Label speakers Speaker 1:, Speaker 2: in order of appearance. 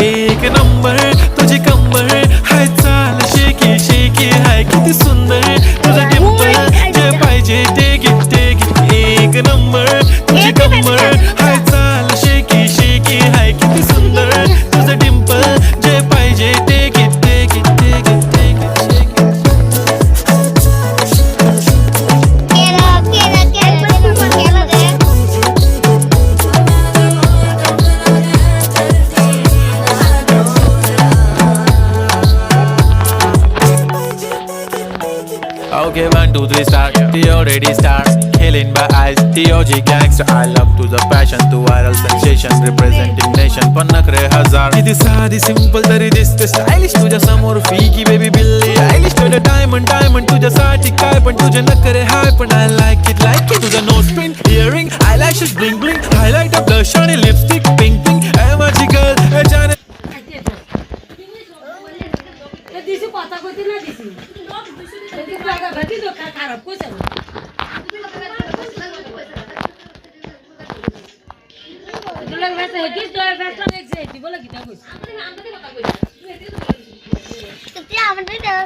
Speaker 1: एक नंबर तुझी कंबर हाय चाल शेकी शेकी हाय किती सुंदर तुझं डिंपल जे पाहिजे ते घे एक नंबर तुझी कंबर हाय चाल शेकी शेकी हाय किती सुंदर तुझं डिंपल जे पाहिजे ते घे Okay, 1, 2, 3, start. The already start. Killing by eyes. The OG gangster. I love to the passion, to viral sensation, representing nation. पण नखरे हजार. किती साधी simple तरी दिसते stylish. तुझ्या समोर फीकी baby बिल्ली आयलिश. तुझं diamond तुझ्यासाठी काय पण तुझे नखरे हाय पण I like it. तुझं nose pin, earring, eyelashes bling bling, highlighter, blush आणि lipstick pink pink. Hey माझी girl, hey जाने.
Speaker 2: দিছি কথা কইতে না দিছি যদি টাকা ভাতি তো খারাপ কইছে দুলাগ ভাষা হেটি তো ভাষা দেখছে কি বলে কি তা কইছে আমাদের কথা কইছে তুই আমাদের দাও